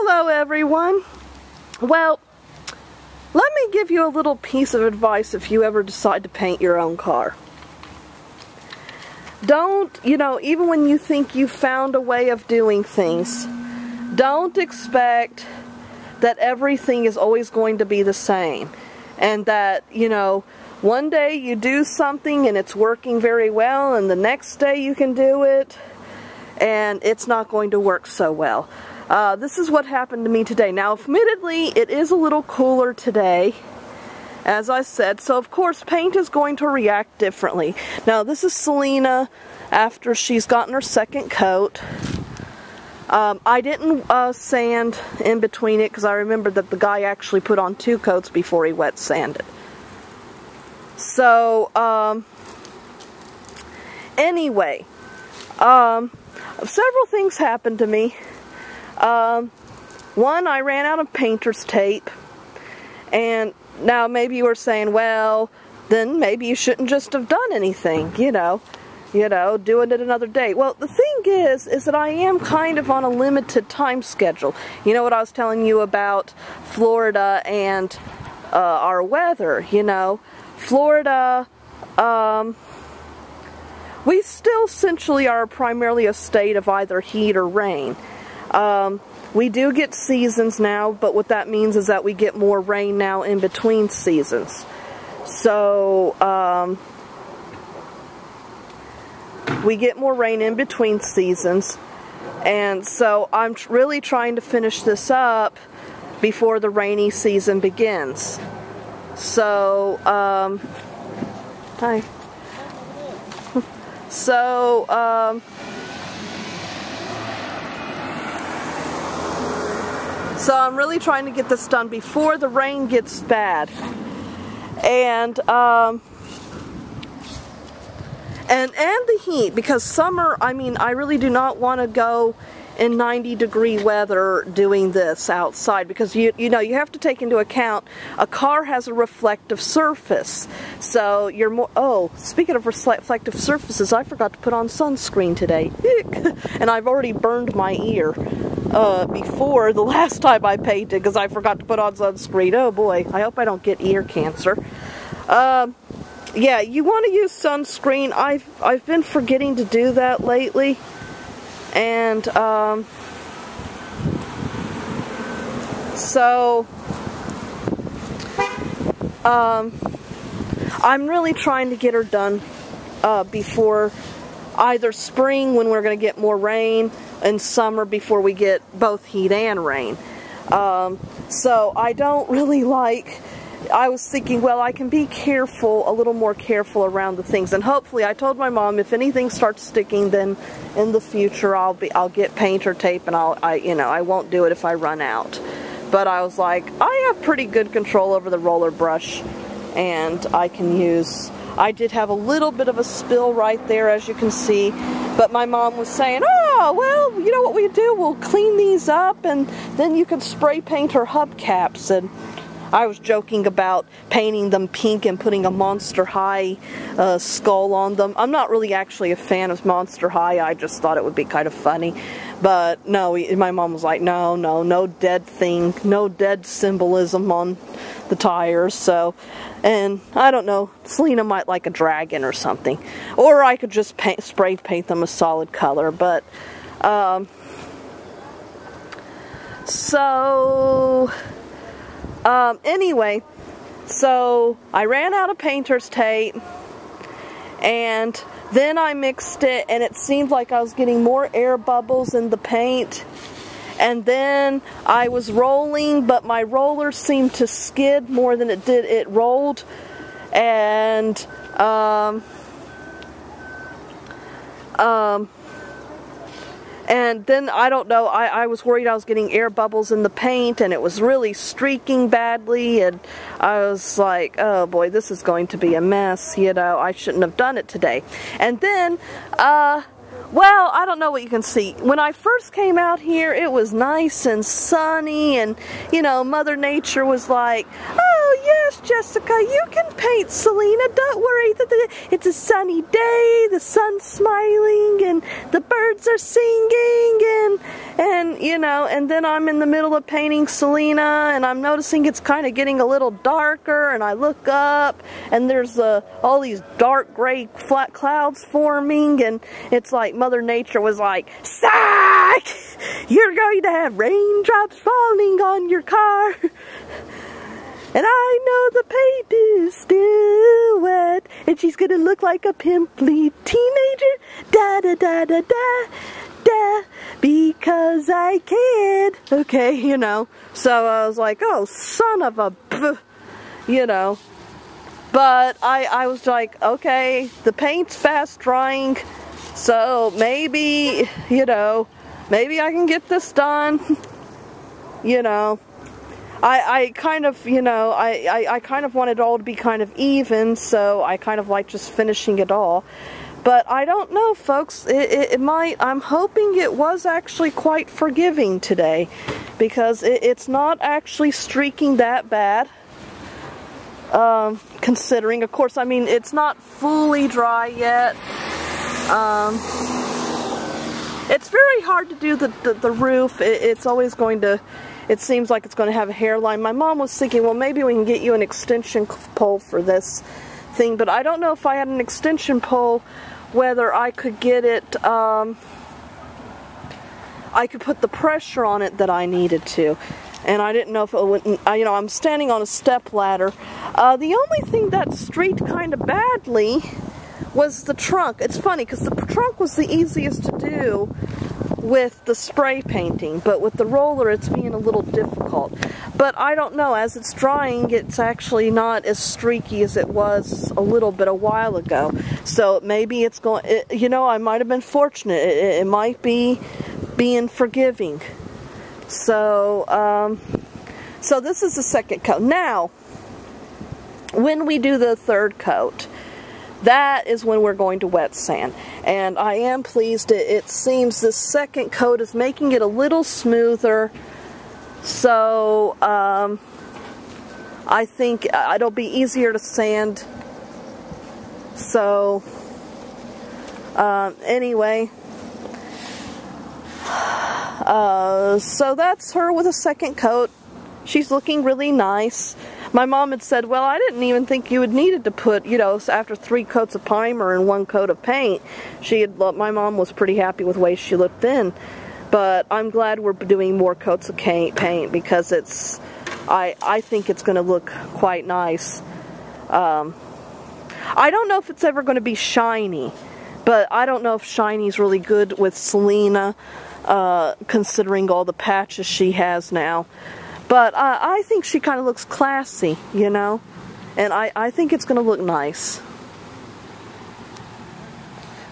Hello everyone. Well, let me give you a little piece of advice if you ever decide to paint your own car. Don't, even when you think you found a way of doing things, don't expect that everything is always going to be the same. And that, one day you do something and it's working very well, and the next day you can do it and it's not going to work so well. This is what happened to me today. Now, admittedly, it is a little cooler today, as I said, so of course paint is going to react differently. Now, this is Selena after she's gotten her second coat. I didn't sand in between it because I remembered that the guy actually put on 2 coats before he wet sanded. So, anyway, several things happened to me. One, I ran out of painter's tape, and now maybe you were saying, well, then maybe you shouldn't just have done anything, do it another day. Well, the thing is that I am kind of on a limited time schedule. You know what I was telling you about Florida and our weather, Florida, we still essentially are primarily a state of either heat or rain. We do get seasons now, but what that means is that we get more rain now in between seasons. So, we get more rain in between seasons, and so I'm really trying to finish this up before the rainy season begins. So, hi. So, so I'm really trying to get this done before the rain gets bad. And the heat, because summer, I really do not want to go in 90-degree weather doing this outside, because you have to take into account a car has a reflective surface. So you're more, oh, speaking of reflective surfaces, I forgot to put on sunscreen today. And I've already burned my ear before the last time I painted because I forgot to put on sunscreen. Oh boy, I hope I don't get ear cancer. Yeah, you want to use sunscreen. I've been forgetting to do that lately. And, I'm really trying to get her done, before either spring when we're going to get more rain, and summer before we get both heat and rain. So I don't really like, I was thinking, well, I can be careful, a little more careful around the things, and hopefully, I told my mom if anything starts sticking, then in the future I'll get painter tape, and I won't do it if I run out. But I was like, I have pretty good control over the roller brush, and I can use. I did have a little bit of a spill right there, as you can see, but my mom was saying, oh, well, you know what we do? We'll clean these up, and then you can spray paint her hubcaps. And I was joking about painting them pink and putting a Monster High skull on them. I'm not really actually a fan of Monster High. I just thought it would be kind of funny. But no, my mom was like, no dead thing, no dead symbolism on the tires. So, and I don't know, Selena might like a dragon or something. Or I could just spray paint them a solid color. But, anyway, so I ran out of painter's tape, and then I mixed it, and it seemed like I was getting more air bubbles in the paint. And then I was rolling, but my roller seemed to skid more than it rolled. And, and then, I don't know, I was worried I was getting air bubbles in the paint, and it was really streaking badly, and I was like, oh boy, this is going to be a mess, I shouldn't have done it today. And then, well, I don't know what you can see. When I first came out here, it was nice and sunny, and, Mother Nature was like, oh yes, Jessica, you can paint, Selena, don't worry It's a sunny day, the sun's smiling, and the birds are singing, and you know, and then I'm in the middle of painting Selena, and I'm noticing it's kind of getting a little darker, and I look up, and there's all these dark gray flat clouds forming, and it's like Mother Nature was like, "Psych! You're going to have raindrops falling on your car." And I know the paint is still wet, and she's gonna look like a pimply teenager, da da da da da da, because I can. Okay, you know. So I was like, oh, son of a, you know. But I was like, okay, the paint's fast drying, so maybe, you know, maybe I can get this done, you know. I kind of, you know, I kind of want it all to be kind of even, so I kind of like just finishing it all. But I don't know, folks, it might, I'm hoping it was actually quite forgiving today, because it's not actually streaking that bad, considering, of course, I mean, it's not fully dry yet. It's very hard to do the roof. It's always going to, it seems like it's going to have a hairline. My mom was thinking, well, maybe we can get you an extension pole for this thing, but I don't know if I had an extension pole, whether I could get it, I could put the pressure on it that I needed to. And I didn't know if it would, you know, I'm standing on a step ladder. The only thing that streaked kind of badly was the trunk. It's funny, because the trunk was the easiest to do with the spray painting, but with the roller it's being a little difficult. But I don't know, as it's drying, it's actually not as streaky as it was a little bit a while ago. So maybe it's going, you know, I might have been fortunate. It might be being forgiving. So, so this is the second coat. Now, when we do the third coat, that is when we're going to wet sand. And I am pleased. It seems the second coat is making it a little smoother. So I think it'll be easier to sand. So anyway, so that's her with a second coat. She's looking really nice. My mom had said, well, I didn't even think you would needed to put, you know, after 3 coats of primer and 1 coat of paint. My mom was pretty happy with the way she looked then. But I'm glad we're doing more coats of paint, because it's, I think it's going to look quite nice. I don't know if it's ever going to be shiny, but I don't know if shiny's really good with Selena, considering all the patches she has now. But I think she kind of looks classy, you know, and I think it's going to look nice.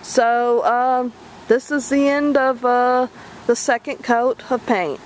So this is the end of the second coat of paint.